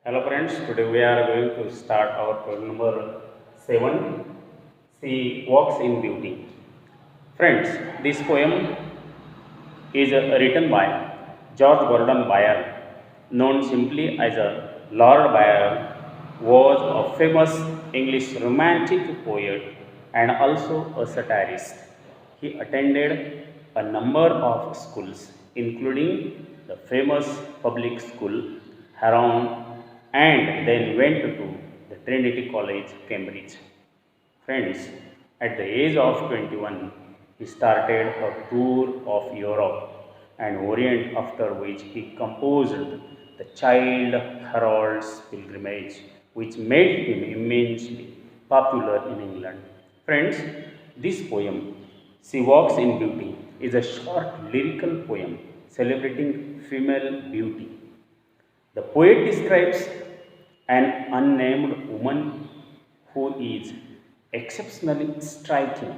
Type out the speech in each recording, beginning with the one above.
Hello friends, today we are going to start our poem number 7. She walks in beauty. Friends, this poem is written by George Gordon Byron, known simply as Lord Byron, was a famous English romantic poet and also a satirist. He attended a number of schools, including the famous public school, Harrow, and then went to the Trinity College, Cambridge. Friends, at the age of 21, he started a tour of Europe and Orient, after which he composed the Child Herald's Pilgrimage, which made him immensely popular in England. Friends, this poem, She Walks in Beauty, is a short lyrical poem celebrating female beauty. The poet describes an unnamed woman who is exceptionally striking.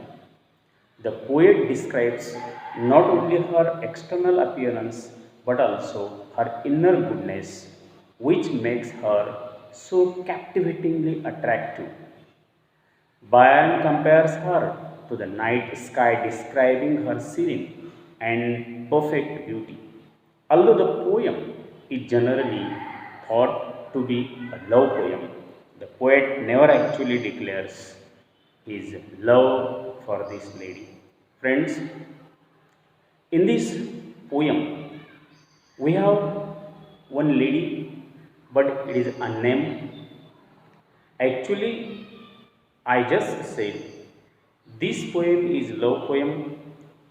The poet describes not only her external appearance but also her inner goodness, which makes her so captivatingly attractive. Byron compares her to the night sky, describing her serene and perfect beauty. Although the poem is generally thought to be a love poem, the poet never actually declares his love for this lady. Friends, in this poem, we have one lady, but it is unnamed. Actually, I just said this poem is love poem,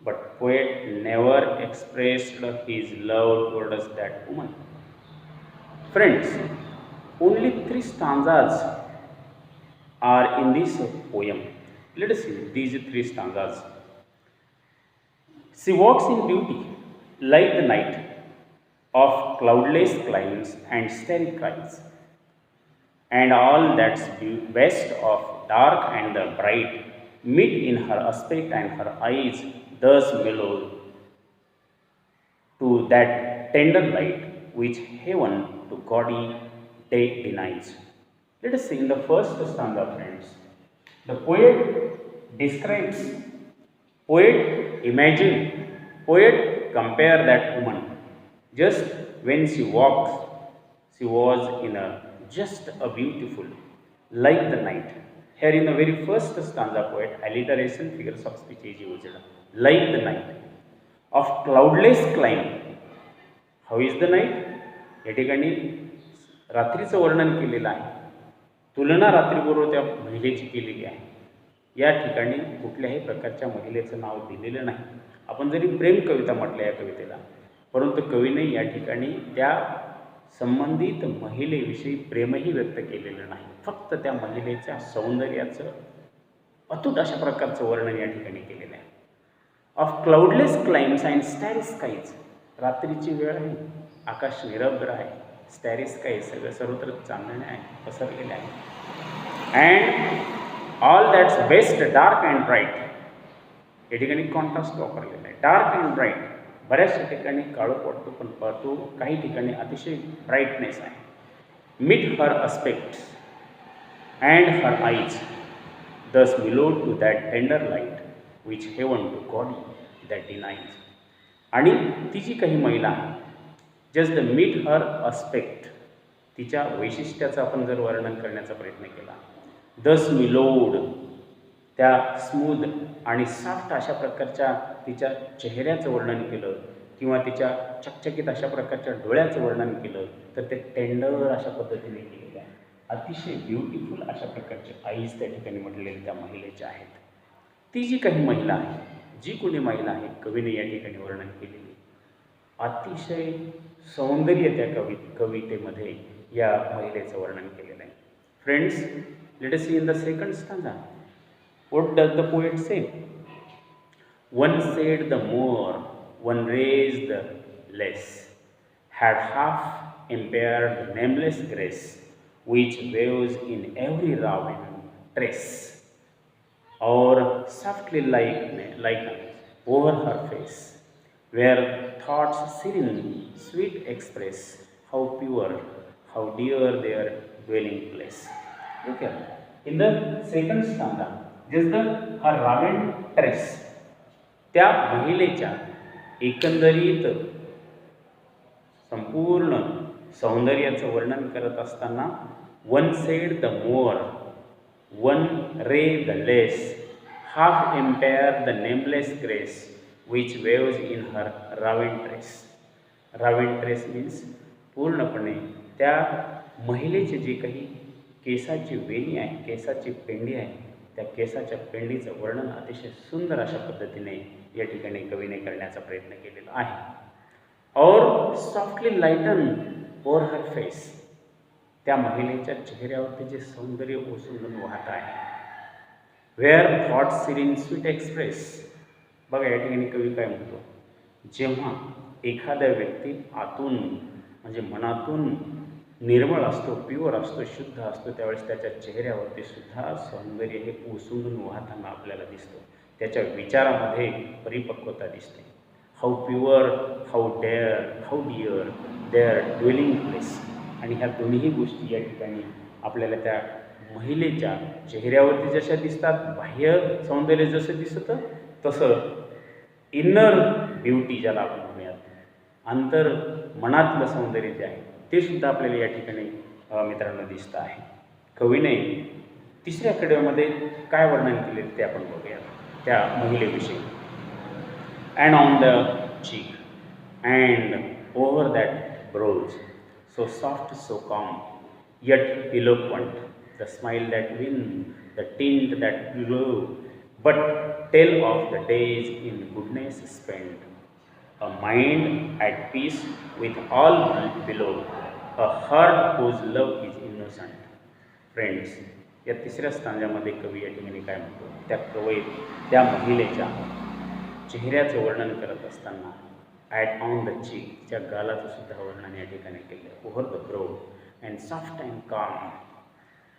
but poet never expressed his love towards that woman. Friends, only three stanzas are in this poem. Let us see these three stanzas. She walks in beauty like the night of cloudless climes and starry skies, and all that's best of dark and the bright meet in her aspect, and her eyes thus mellow to that tender light which heaven to gaudy day denies. Let us see in the first stanza, friends. The poet describes, poet imagine, poet compare that woman. Just when she walks, she was in a just a beautiful, like the night. Here in the very first stanza, poet alliteration figures of speech is used. Like the night of cloudless clime. How is the night या ठिकाणी रात्रीचं वर्णन केलेलं आहे. तुलना रात्रीबरोबर त्या महिलेची केलेली आहे. या ठिकाणी कुठल्याही प्रकारच्या महिलेचं नाव दिलेलं नाही. आपण जरी प्रेम कविता म्हटल्या या कवितेला, परंतु कवीने या ठिकाणी त्या संबंधित महिलेविषयी प्रेमही व्यक्त केलेलं नाही. फक्त त्या महिलेच्या सौंदर्याचं अतूट अशा प्रकारचं वर्णन या ठिकाणी केलेलं आहे. Of cloudless climbs and starry skies, रात्रीची वेळ आहे, आकाश निरभ्र आहे, स्टॅरी स्काय सगळं सर्वत्र चांदणे आहे, पसरलेले आहे. And all that's best dark and bright, या ठिकाणी कॉन्ट्रास्ट वापरलेला आहे. डार्क अँड ब्राईट, बऱ्याचशा ठिकाणी काळोख वाटतो, पण तो काही ठिकाणी अतिशय ब्राईटनेस आहे. Meet her aspect and her eyes दस milord to that tender light which haven to gaudy that डिनाईज. आणि ती जी काही महिला आहे, just the meet her aspect, तिच्या वैशिष्ट्याचं आपण जर वर्णन करण्याचा प्रयत्न केला, दस मिलोड, त्या स्मूथ आणि सॉफ्ट अशा प्रकारच्या तिच्या चेहऱ्याचं वर्णन केलं, किंवा तिच्या चकचकीत अशा प्रकारच्या डोळ्याचं वर्णन केलं, तर ते टेंडर अशा पद्धतीने केलेलं आहे. अतिशय ब्युटिफुल अशा प्रकारचे आईज त्या ठिकाणी म्हटलेले त्या महिलेच्या आहेत. ती जी काही महिला आहे, जी कोणी महिला आहे, कवीने या ठिकाणी वर्णन केलेली, अतिशय सौंदर्य त्या कवितेमध्ये या महिलेचं वर्णन केलेलं आहे. Friends, let us C in the second stanza. What does the poet से? One said the more, one raise the less, had half impaired the nameless grace which waves in every raven tress, or softly like over her face, where thoughts serene, sweet express how pure, how dear their dwelling place. Look here. In the second stanza, just the her raventress, त्या महिलेच्या एकंदरीत संपूर्ण सौंदर्याचं वर्णन करत असताना one said the more, one रे the less, half empire the nameless grace which waves in her रावेंट्रेस. रावेंट्रेस means पूर्णपणे त्या महिलेचे जे काही केसाची वेणी आहे, केसाची पेंडी आहे, त्या केसाच्या पेंडीचं वर्णन अतिशय सुंदर अशा पद्धतीने या ठिकाणी कवीने करण्याचा प्रयत्न केलेला आहे. और सॉफ्टली लाइटन ओवर हर फेस, त्या महिलेच्या चेहऱ्यावरती जे सौंदर्य ओसंडून वाहत आहे. Wear thought Sirin sweet express. बघा या ठिकाणी कवी काय म्हणतो, जेव्हा एखादा व्यक्ती आतून म्हणजे मनातून निर्मळ असतो, प्युअर असतो, शुद्ध असतो, त्यावेळेस त्याच्या चेहऱ्यावरती सुद्धा सौंदर्य हे ओसंडून वाहताना आपल्याला दिसतो. त्याच्या विचारामध्ये परिपक्वता दिसते. हाऊ pure, how dare, how deer there dwelling place. आणि ह्या दोन्ही गोष्टी या ठिकाणी आपल्याला त्या महिलेच्या चेहऱ्यावरती जशा दिसतात, बाह्य सौंदर्य जसं दिसतं, तसं इनर ब्युटी ज्याला आपण म्हणूयात, अंतर मनातलं सौंदर्य जे आहे ते सुद्धा आपल्याला या ठिकाणी मित्रांनो दिसतं आहे. कवीने तिसऱ्या कडव्यामध्ये काय वर्णन केले ते आपण बघूयात त्या महिलेविषयी. And on the cheek and over that Broz, so soft, so calm, yet eloquent, the smile that win, the tint that glow, but tell of the days in goodness spent, a mind at peace with all below, a heart whose love is innocent. Friends, या तिसऱ्या स्थांजामध्ये कवी या ठिकाणी काय म्हणतो, त्या महिलेच्या चेहऱ्याचं वर्णन करत असताना ॲट ऑन द चीक, त्या गालाचं सुद्धा वर्णन या ठिकाणी केलं. Over the bro and soft and काम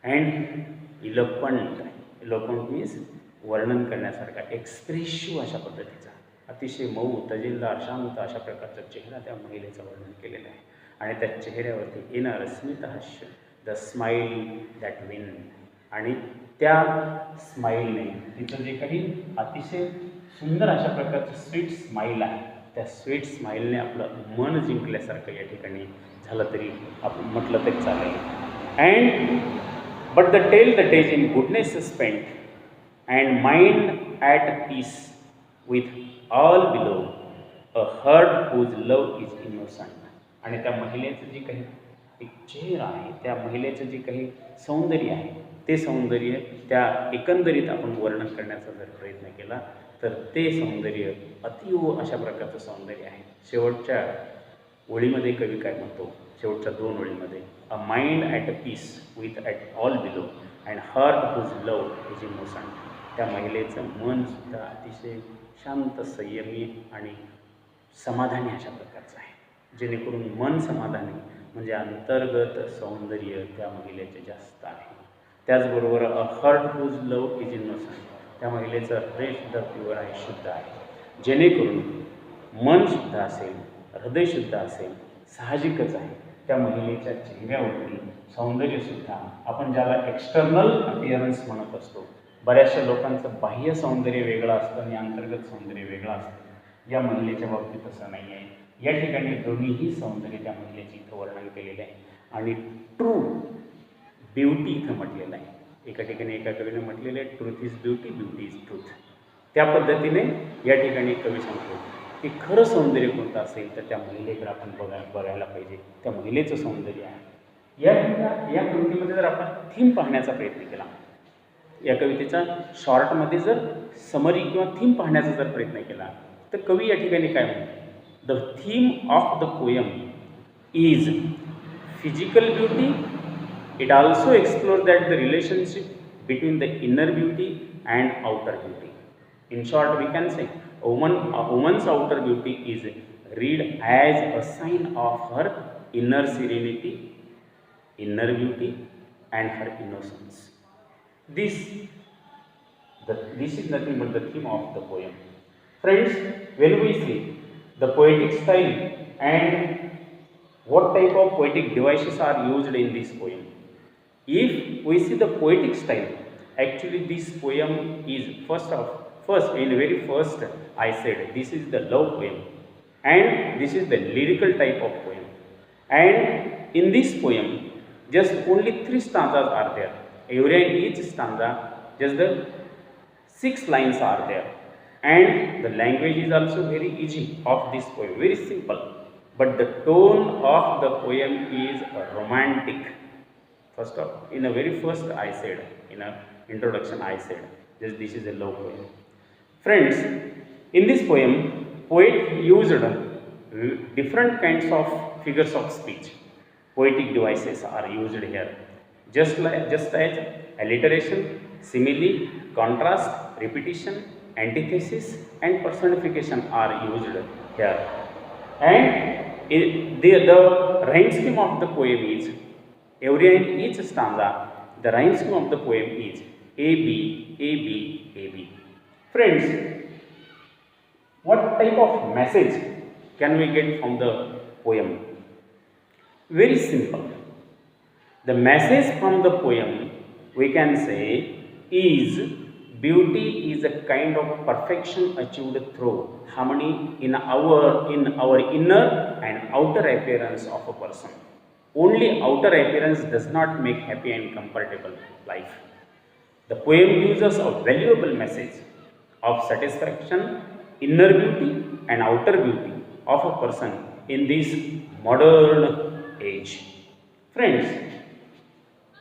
अँड इलोक्वंट. इलोक्वंट मीन्स वर्णन करण्यासारखा, एक्सप्रेसिव्ह अशा पद्धतीचा, अतिशय मऊ, तजिल्दार, शांत अशा प्रकारचा चेहरा त्या महिलेचं वर्णन केलेलं आहे. आणि त्या चेहऱ्यावरती येणारं स्मितहास्य, द स्माईल दॅट विन. आणि त्या स्माईलने तिचं जे काही अतिशय सुंदर अशा प्रकारचं स्वीट स्माईल आहे, त्या स्वीट स्माईलने आपलं मन जिंकल्यासारखं या ठिकाणी झालं तरी आपण म्हटलं तरी चालेल. And but the tell the days in goodness spent and mind at piece with all below, a hurt whose love is innocent. आणि त्या महिलेचं जे काही एक चेहरा आहे, त्या महिलेचं जे काही सौंदर्य आहे, ते सौंदर्य त्या एकंदरीत आपण वर्णन करण्याचा जर प्रयत्न केला तर ते सौंदर्य अतीव अशा प्रकारचं सौंदर्य आहे. शेवटच्या ओळीमध्ये कवी काय म्हणतो, शेवटच्या 2 ओळीमध्ये, a mind at a piece with at all below and hurt whose love is innocent. त्या महिलेचं मनसुद्धा अतिशय शांत, संयमी आणि समाधानी अशा प्रकारचं आहे. जेणेकरून मन समाधानी म्हणजे अंतर्गत सौंदर्य त्या महिलेचे जास्त आहे. त्याचबरोबर अ hurt whose love is innocent, त्या महिलेचं हृदयसुद्धा प्युअर आहे, शुद्ध आहे. जेणेकरून मनसुद्धा असेल, हृदयसुद्धा असेल, साहजिकच आहे त्या महिलेच्या चेहऱ्यावरती सौंदर्यसुद्धा, आपण ज्याला एक्सटर्नल अपिअरन्स म्हणत असतो, बऱ्याचशा लोकांचं बाह्य सौंदर्य वेगळं असतं आणि अंतर्गत सौंदर्य वेगळं असतं. या महिलेच्या बाबतीत तसं नाही आहे. या ठिकाणी दोन्हीही सौंदर्य त्या महिलेचे इथं वर्णन केलेलं आहे. आणि ट्रू ब्युटी इथं म्हटलेलं आहे. एका ठिकाणी एका कवीने म्हटलेलं आहे, truth is beauty, beauty is truth. त्या पद्धतीने या ठिकाणी कवी सांगतो की खरं सौंदर्य कोणतं असेल तर त्या महिलेकडे आपण बघायला पाहिजे, त्या महिलेचं सौंदर्य आहे. या कवितेमध्ये जर आपण थीम पाहण्याचा प्रयत्न केला, या कवितेचा शॉर्टमध्ये जर समरी किंवा थीम पाहण्याचा जर प्रयत्न केला तर कवी या ठिकाणी काय म्हणतो, the theme of the poem is physical beauty. It also explores that the relationship between the inner beauty and outer beauty. In short, we can say a woman's outer beauty is read as a sign of her inner serenity, inner beauty, and her innocence. This is nothing but the theme of the poem. Friends, when we see the poetic style and what type of poetic devices are used in this poem. If we see the poetic style, actually this poem is first in very first I said this is the love poem and this is the lyrical type of poem. And in this poem, just only 3 stanzas are there. Every and each stanza, just the 6 lines are there. And the language is also very easy of this poem, very simple. But the tone of the poem is romantic. First of, in a very first I said, in a introduction I said, this is a love poem. Friends, in this poem, poet used different kinds of figures of speech. Poetic devices are used here. Just as alliteration, simile, contrast, repetition, antithesis and personification are used here. And the rhyme scheme of the poem is, every and each stanza, the rhyme scheme of the poem is A, B, A, B, A, B. Friends, what type of message can we get from the poem? Very simple. The message from the poem, we can say, is beauty is a kind of perfection achieved through harmony in our inner and outer appearance of a person. Only outer appearance does not make happy and comfortable life. The poem gives us a valuable message of satisfaction, inner beauty and outer beauty of a person in this modern age. Friends,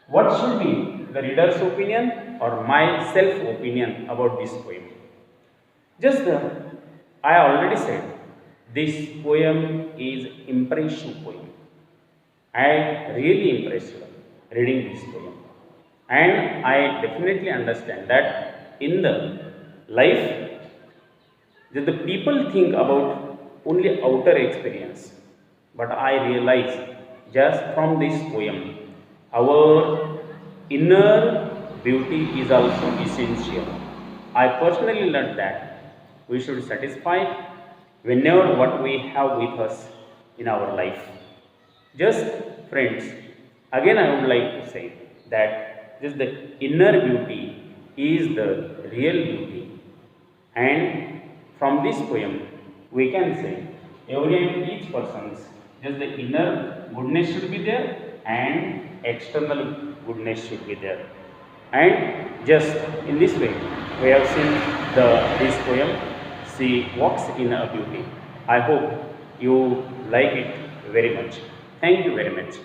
what should be the reader's opinion or my self-opinion about this poem? Just I already said, this poem is impression poem. I am really impressed reading this poem. And I definitely understand that in the life, that the people think about only outer experience. But I realize just from this poem, our inner beauty is also essential. I personally learned that we should satisfy whenever what we have with us in our life. Just friends, again I would like to say that just the inner beauty is the real beauty. And from this poem, we can say every and each person's just the inner goodness should be there and external goodness should be there. And just in this way, we have seen this poem. She walks in a beauty. I hope you like it very much. Thank you very much.